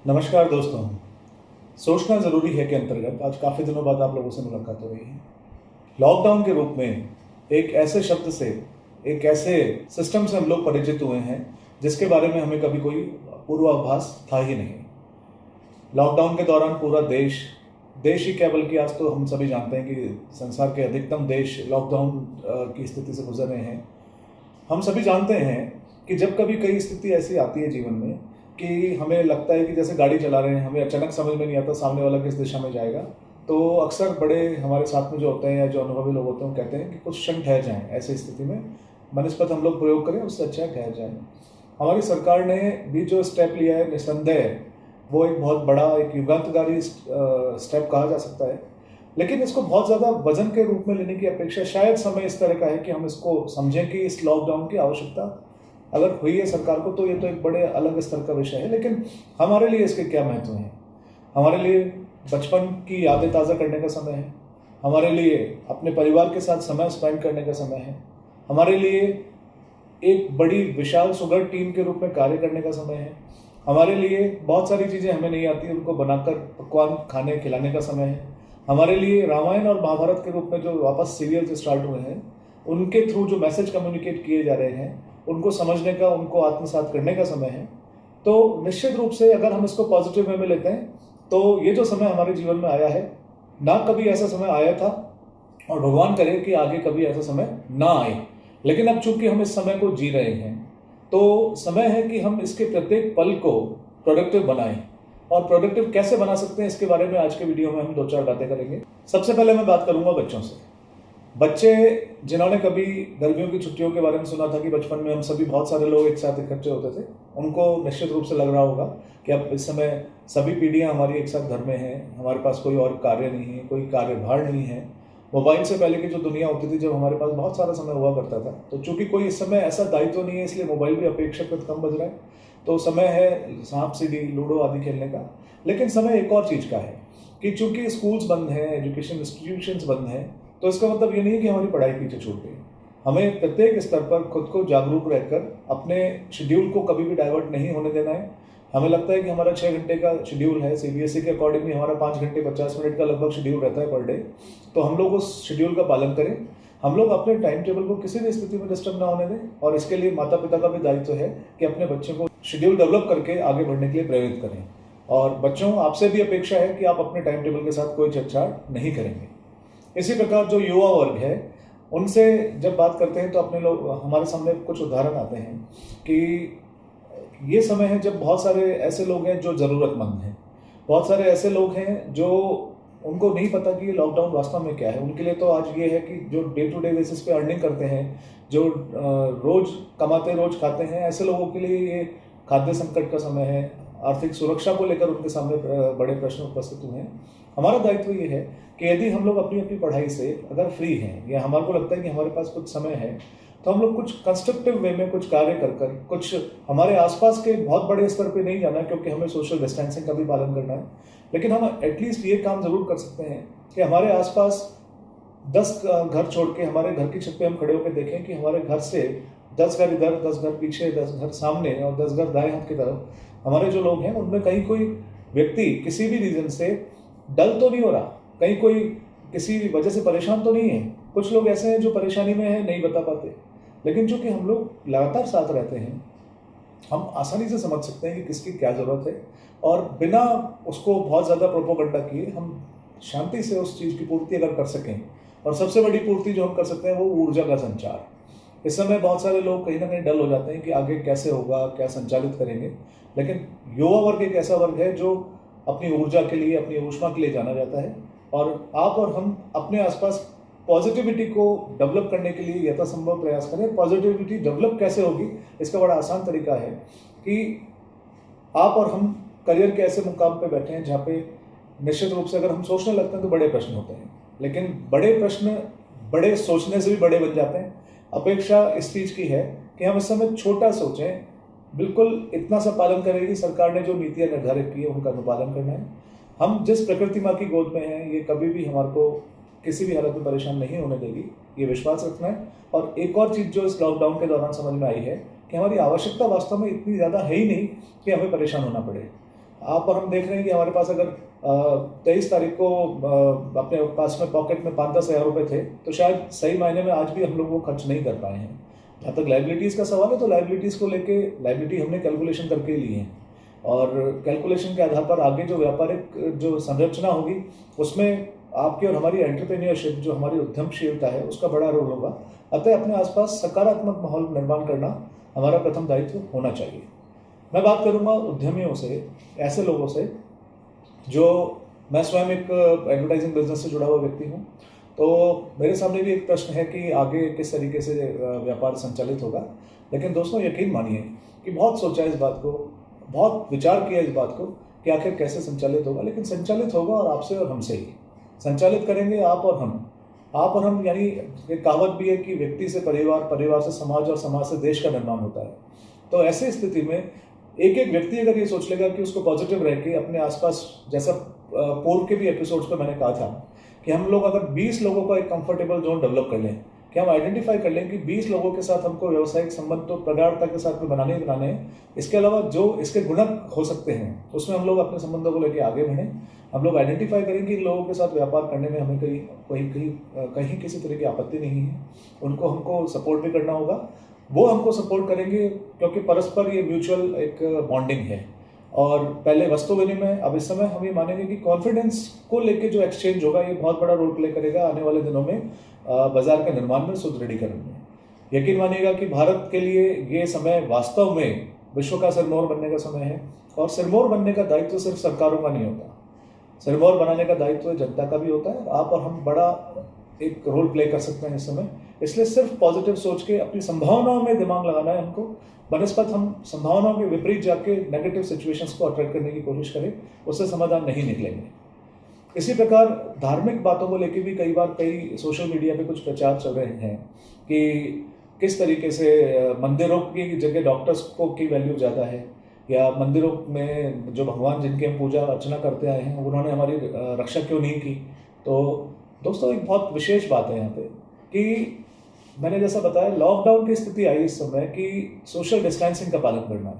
नमस्कार दोस्तों। सोचना ज़रूरी है के अंतर्गत आज काफ़ी दिनों बाद आप लोगों से मुलाकात हो रही है। लॉकडाउन के रूप में एक ऐसे शब्द से, एक ऐसे सिस्टम से हम लोग परिचित हुए हैं जिसके बारे में हमें कभी कोई पूर्वाभास था ही नहीं। लॉकडाउन के दौरान पूरा देश देश ही क्या बल्कि आज तो हम सभी जानते हैं कि संसार के अधिकतम देश लॉकडाउन की स्थिति से गुजर रहे हैं। हम सभी जानते हैं कि जब कभी कई स्थिति ऐसी आती है जीवन में कि हमें लगता है कि जैसे गाड़ी चला रहे हैं, हमें अचानक समझ में नहीं आता सामने वाला किस दिशा में जाएगा, तो अक्सर बड़े हमारे साथ में जो होते हैं या जो अनुभवी लोग होते हैं वो कहते हैं कि कुछ क्षण ठहर जाएं। ऐसी स्थिति में बनस्पत हम लोग प्रयोग करें, उससे अच्छा ठहर जाएं। हमारी सरकार ने भी जो स्टेप लिया है, निस्संदेह वो एक बहुत बड़ा, एक युगांतकारी स्टेप कहा जा सकता है। लेकिन इसको बहुत ज़्यादा वजन के रूप में लेने की अपेक्षा शायद समय इस तरह का है कि हम इसको समझें कि इस लॉकडाउन की आवश्यकता अगर हुई है सरकार को तो ये तो एक बड़े अलग स्तर का विषय है, लेकिन हमारे लिए इसके क्या महत्व हैं। हमारे लिए बचपन की यादें ताज़ा करने का समय है, हमारे लिए अपने परिवार के साथ समय स्पेंड करने का समय है, हमारे लिए एक बड़ी विशाल सुगर टीम के रूप में कार्य करने का समय है, हमारे लिए बहुत सारी चीज़ें हमें नहीं आती उनको बनाकर पकवान खाने खिलाने का समय है, हमारे लिए रामायण और महाभारत के रूप में जो वापस सीरियल स्टार्ट हुए हैं उनके थ्रू जो मैसेज कम्युनिकेट किए जा रहे हैं उनको समझने का, उनको आत्मसात करने का समय है। तो निश्चित रूप से अगर हम इसको पॉजिटिव वे में लेते हैं तो ये जो समय हमारे जीवन में आया है, ना कभी ऐसा समय आया था और भगवान करे कि आगे कभी ऐसा समय ना आए, लेकिन अब चूंकि हम इस समय को जी रहे हैं तो समय है कि हम इसके प्रत्येक पल को प्रोडक्टिव बनाएं। और प्रोडक्टिव कैसे बना सकते हैं इसके बारे में आज के वीडियो में हम दो चार बातें करेंगे। सबसे पहले मैं बात करूंगा बच्चों से। बच्चे जिन्होंने कभी गर्मियों की छुट्टियों के बारे में सुना था कि बचपन में हम सभी बहुत सारे लोग एक साथ इकट्ठे होते थे, उनको निश्चित रूप से लग रहा होगा कि अब इस समय सभी पीढ़ियां हमारी एक साथ घर में हैं, हमारे पास कोई और कार्य नहीं है, कोई कार्यभार नहीं है। मोबाइल से पहले की जो दुनिया होती थी, जब हमारे पास बहुत सारा समय हुआ करता था, तो चूंकि कोई इस समय ऐसा दायित्व नहीं है इसलिए मोबाइल भी अपेक्षाकृत कम बज रहा है, तो समय है सांप सीढ़ी लूडो आदि खेलने का। लेकिन समय एक और चीज़ का है कि चूंकि स्कूल्स बंद हैं, एजुकेशन इंस्टीट्यूशंस बंद हैं, तो इसका मतलब ये नहीं है कि हमारी पढ़ाई पीछे छूट गई। हमें प्रत्येक स्तर पर खुद को जागरूक रहकर अपने शेड्यूल को कभी भी डाइवर्ट नहीं होने देना है। हमें लगता है कि हमारा 6 घंटे का शेड्यूल है, सीबीएसई के अकॉर्डिंगली हमारा 5 घंटे 50 मिनट का लगभग शेड्यूल रहता है पर डे, तो हम लोग उस शेड्यूल का पालन करें। हम लोग अपने टाइम टेबल को किसी भी स्थिति में डिस्टर्ब ना होने दें, और इसके लिए माता पिता का भी दायित्व है कि अपने बच्चों को शेड्यूल डेवलप करके आगे बढ़ने के लिए प्रेरित करें। और बच्चों, आपसे भी अपेक्षा है कि आप अपने टाइम टेबल के साथ कोई छेड़छाड़ नहीं करेंगे। इसी प्रकार जो युवा वर्ग है उनसे जब बात करते हैं तो अपने लोग हमारे सामने कुछ उदाहरण आते हैं कि ये समय है जब बहुत सारे ऐसे लोग हैं जो ज़रूरतमंद हैं, बहुत सारे ऐसे लोग हैं जो उनको नहीं पता कि ये लॉकडाउन वास्तव में क्या है। उनके लिए तो आज ये है कि जो डे टू डे बेसिस पे अर्निंग करते हैं, जो रोज कमाते रोज खाते हैं, ऐसे लोगों के लिए ये खाद्य संकट का समय है। आर्थिक सुरक्षा को लेकर उनके सामने बड़े प्रश्न उपस्थित हुए हैं। हमारा दायित्व ये है कि यदि हम लोग अपनी अपनी पढ़ाई से अगर फ्री हैं या हमारे को लगता है कि हमारे पास कुछ समय है, तो हम लोग कुछ कंस्ट्रक्टिव वे में कुछ कार्य कर कर कुछ हमारे आसपास के बहुत बड़े स्तर पे नहीं जाना है, क्योंकि हमें सोशल डिस्टेंसिंग का भी पालन करना है, लेकिन हम एटलीस्ट ये काम जरूर कर सकते हैं कि हमारे आसपास 10 घर छोड़ के हमारे घर की छत पे हम खड़े होकर देखें कि हमारे घर से 10 घर इधर, 10 घर पीछे, 10 घर सामने और 10 घर दाएं हाथ की तरफ हमारे जो लोग हैं उनमें कहीं कोई व्यक्ति किसी भी रीजन से डल तो नहीं हो रहा, कहीं कोई किसी वजह से परेशान तो नहीं है। कुछ लोग ऐसे हैं जो परेशानी में हैं, नहीं बता पाते, लेकिन चूंकि हम लोग लगातार साथ रहते हैं, हम आसानी से समझ सकते हैं कि किसकी क्या ज़रूरत है, और बिना उसको बहुत ज़्यादा प्रोपोगंडा किए हम शांति से उस चीज़ की पूर्ति अगर कर सकें, और सबसे बड़ी पूर्ति जो हम कर सकते हैं वो ऊर्जा का संचार। इस समय बहुत सारे लोग कहीं ना कहीं डल हो जाते हैं कि आगे कैसे होगा, क्या संचालित करेंगे, लेकिन युवा वर्ग एक ऐसा वर्ग है जो अपनी ऊर्जा के लिए, अपनी ऊष्मा के लिए जाना जाता है, और आप और हम अपने आसपास पॉजिटिविटी को डेवलप करने के लिए यथासंभव प्रयास करें। पॉजिटिविटी डेवलप कैसे होगी, इसका बड़ा आसान तरीका है कि आप और हम करियर के ऐसे मुकाम पे बैठे हैं जहाँ पे निश्चित रूप से अगर हम सोचने लगते हैं तो बड़े प्रश्न होते हैं, लेकिन बड़े प्रश्न बड़े सोचने से भी बड़े बन जाते हैं। अपेक्षा इस चीज़ की है कि हम इस समय छोटा सोचें, बिल्कुल इतना सा पालन करें कि सरकार ने जो नीतियाँ निर्धारित की है उनका अनुपालन करना है। हम जिस प्रकृति माँ की गोद में हैं, ये कभी भी हमारे को किसी भी हालत में परेशान नहीं होने देगी, ये विश्वास रखना है। और एक और चीज़ जो इस लॉकडाउन के दौरान समझ में आई है कि हमारी आवश्यकता वास्तव में इतनी ज़्यादा है ही नहीं कि हमें परेशान होना पड़े। आप और हम देख रहे हैं कि हमारे पास अगर 23 तारीख को अपने पास में पॉकेट में 5-10 हज़ार रुपये थे, तो शायद सही मायने में आज भी हम लोग वो खर्च नहीं कर पाए हैं। जहाँ तक लाइबिलिटीज़ का सवाल है, तो लाइबिलिटीज़ को लेके लाइबिलिटी हमने कैलकुलेशन करके ली है, और कैलकुलेशन के आधार पर आगे जो व्यापारिक जो संरचना होगी उसमें आपकी और हमारी एंटरप्रेन्योरशिप, जो हमारी उद्यमशीलता है, उसका बड़ा रोल होगा। अतः अपने आसपास सकारात्मक माहौल निर्माण करना हमारा प्रथम दायित्व होना चाहिए। मैं बात करूंगा उद्यमियों से, ऐसे लोगों से जो, मैं स्वयं एक एडवर्टाइजिंग बिजनेस से जुड़ा हुआ व्यक्ति हूं, तो मेरे सामने भी एक प्रश्न है कि आगे किस तरीके से व्यापार संचालित होगा। लेकिन दोस्तों यकीन मानिए कि बहुत सोचा इस बात को, बहुत विचार किया इस बात को कि आखिर कैसे संचालित होगा। लेकिन संचालित होगा और आपसे और हमसे ही संचालित करेंगे, आप और हम। आप और हम, यानी एक कहावत भी है कि व्यक्ति से परिवार, परिवार से समाज और समाज से देश का निर्माण होता है। तो ऐसी स्थिति में एक एक व्यक्ति अगर ये सोच लेगा कि उसको पॉजिटिव रह के अपने आसपास, जैसा पूर्व के भी एपिसोड्स पे मैंने कहा था कि हम लोग अगर 20 लोगों का एक कंफर्टेबल जोन डेवलप कर लें, कि हम आइडेंटिफाई कर लें कि 20 लोगों के साथ हमको व्यावसायिक संबंध तो प्रगाढ़ता के साथ में बनाने हैं, इसके अलावा जो इसके गुणक हो सकते हैं उसमें हम लोग अपने संबंधों को लेकर आगे बढ़ें। हम लोग आइडेंटिफाई करें कि इन लोगों के साथ व्यापार करने में हमें कहीं किसी तरह की आपत्ति नहीं है, उनको हमको सपोर्ट भी करना होगा, वो हमको सपोर्ट करेंगे, क्योंकि परस्पर ये म्यूचुअल एक बॉन्डिंग है। और पहले वस्तु विनिमय, अब इस समय हम ये मानेंगे कि कॉन्फिडेंस को लेके जो एक्सचेंज होगा ये बहुत बड़ा रोल प्ले करेगा आने वाले दिनों में बाजार के निर्माण में, सुदृढ़ीकरण में। यकीन मानिएगा कि भारत के लिए ये समय वास्तव में विश्व का सिरमौर बनने का समय है, और सिरमौर बनने का दायित्व सिर्फ सरकारों का नहीं होता, सिरमौर बनाने का दायित्व जनता का भी होता है। आप और हम बड़ा एक रोल प्ले कर सकते हैं इस समय। इसलिए सिर्फ पॉजिटिव सोच के अपनी संभावनाओं में दिमाग लगाना है हमको, बनस्पत हम संभावनाओं के विपरीत जाके नेगेटिव सिचुएशंस को अट्रैक्ट करने की कोशिश करें, उससे समाधान नहीं निकलेंगे। इसी प्रकार धार्मिक बातों को लेकर भी कई सोशल मीडिया पे कुछ प्रचार चल रहे हैं कि किस तरीके से मंदिरों की जगह डॉक्टर्स को की वैल्यू ज़्यादा है, या मंदिरों में जो भगवान जिनकी हम पूजा अर्चना करते आए हैं उन्होंने हमारी रक्षा क्यों नहीं की। तो दोस्तों एक बहुत विशेष बात है यहाँ पे कि मैंने जैसा बताया, लॉकडाउन की स्थिति आई इस समय कि सोशल डिस्टेंसिंग का पालन करना है,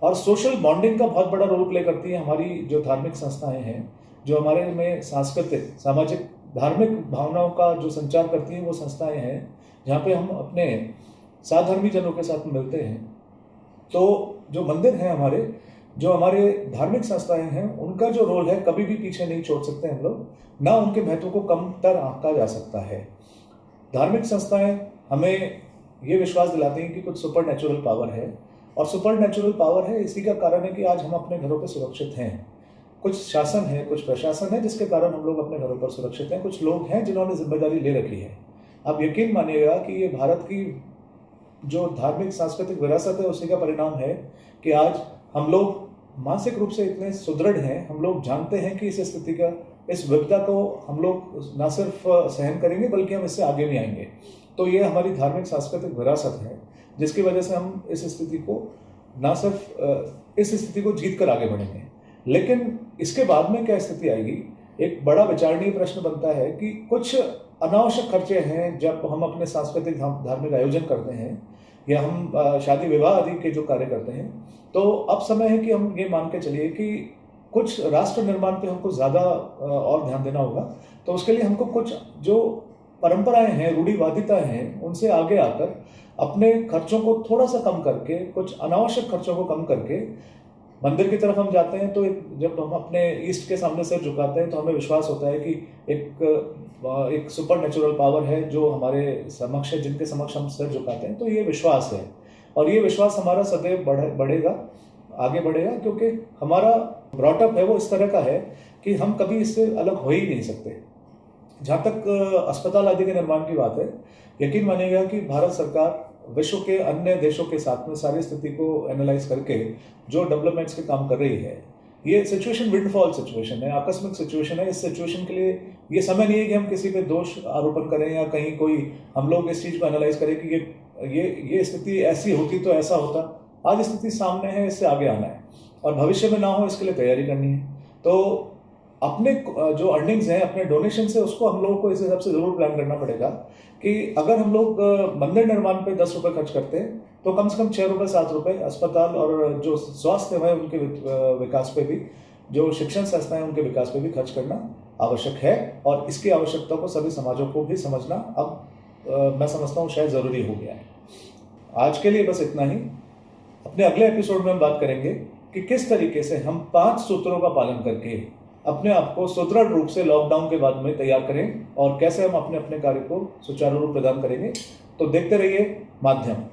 और सोशल बॉन्डिंग का बहुत बड़ा रोल प्ले करती है हमारी जो धार्मिक संस्थाएं हैं, जो हमारे में सांस्कृतिक, सामाजिक, धार्मिक भावनाओं का जो संचार करती हैं वो संस्थाएं हैं, जहाँ पे हम अपने साधर्मी जनों के साथ मिलते हैं। तो जो मंदिर हैं हमारे, जो हमारे धार्मिक संस्थाएं हैं, उनका जो रोल है कभी भी पीछे नहीं छोड़ सकते हम लोग, ना उनके महत्व को कमतर आंका जा सकता है। धार्मिक संस्थाएं हमें ये विश्वास दिलाती हैं कि कुछ सुपर नेचुरल पावर है, और सुपर नेचुरल पावर है इसी का कारण है कि आज हम अपने घरों पर सुरक्षित हैं। कुछ शासन है, कुछ प्रशासन है जिसके कारण हम लोग अपने घरों पर सुरक्षित हैं, कुछ लोग हैं जिन्होंने जिम्मेदारी ले रखी है। आप यकीन मानिएगा कि ये भारत की जो धार्मिक सांस्कृतिक विरासत है उसी का परिणाम है कि आज हम लोग मानसिक रूप से इतने सुदृढ़ हैं। हम लोग जानते हैं कि इस स्थिति का, इस विपदा को हम लोग न सिर्फ सहन करेंगे बल्कि हम इससे आगे भी आएंगे। तो ये हमारी धार्मिक सांस्कृतिक विरासत है जिसकी वजह से हम इस स्थिति को न सिर्फ इस स्थिति को जीत कर आगे बढ़ेंगे। लेकिन इसके बाद में क्या स्थिति आएगी, एक बड़ा विचारणीय प्रश्न बनता है कि कुछ अनावश्यक खर्चे हैं जब हम अपने सांस्कृतिक धार्मिक आयोजन करते हैं, या हम शादी विवाह आदि के जो कार्य करते हैं, तो अब समय है कि हम ये मान के चलिए कि कुछ राष्ट्र निर्माण पे हमको ज़्यादा और ध्यान देना होगा। तो उसके लिए हमको कुछ जो परंपराएं हैं, रूढ़िवादिता हैं, उनसे आगे आकर अपने खर्चों को थोड़ा सा कम करके, कुछ अनावश्यक खर्चों को कम करके मंदिर की तरफ हम जाते हैं। तो जब हम अपने ईस्ट के सामने सिर झुकाते हैं तो हमें विश्वास होता है कि एक सुपर नेचुरल पावर है जो हमारे समक्ष है, जिनके समक्ष हम सिर झुकाते हैं। तो ये विश्वास है, और ये विश्वास हमारा सदैव बढ़ेगा, आगे बढ़ेगा, क्योंकि हमारा ब्रॉटअप है वो इस तरह का है कि हम कभी इससे अलग हो ही नहीं सकते। जहाँ तक अस्पताल आदि के निर्माण की बात है, यकीन मानिएगा कि भारत सरकार विश्व के अन्य देशों के साथ में सारी स्थिति को एनालाइज करके जो डेवलपमेंट्स के काम कर रही है, ये सिचुएशन विंडफॉल सिचुएशन है, आकस्मिक सिचुएशन है। इस सिचुएशन के लिए ये समय नहीं है कि हम किसी पे दोष आरोपण करें या कहीं कोई हम लोग इस चीज़ को एनालाइज करें कि ये स्थिति ऐसी होती तो ऐसा होता। आज स्थिति सामने है, इससे आगे आना है, और भविष्य में ना हो इसके लिए तैयारी करनी है। तो अपने जो अर्निंग्स हैं, अपने डोनेशन से, उसको हम लोगों को इस हिसाब से जरूर प्लान करना पड़ेगा कि अगर हम लोग मंदिर निर्माण पे 10 रुपये खर्च करते हैं तो कम से कम 6 रुपये 7 रुपये अस्पताल और जो स्वास्थ्य है उनके विकास पे भी, जो शिक्षण संस्थाएं उनके विकास पे भी खर्च करना आवश्यक है। और इसकी आवश्यकता को सभी समाजों को भी समझना अब मैं समझता हूँ शायद ज़रूरी हो गया है। आज के लिए बस इतना ही। अपने अगले एपिसोड में हम बात करेंगे कि किस तरीके से हम 5 सूत्रों का पालन करके अपने आप को सुदृढ़ रूप से लॉकडाउन के बाद में तैयार करें और कैसे हम अपने अपने कार्य को सुचारू रूप प्रदान करेंगे। तो देखते रहिए माध्यम।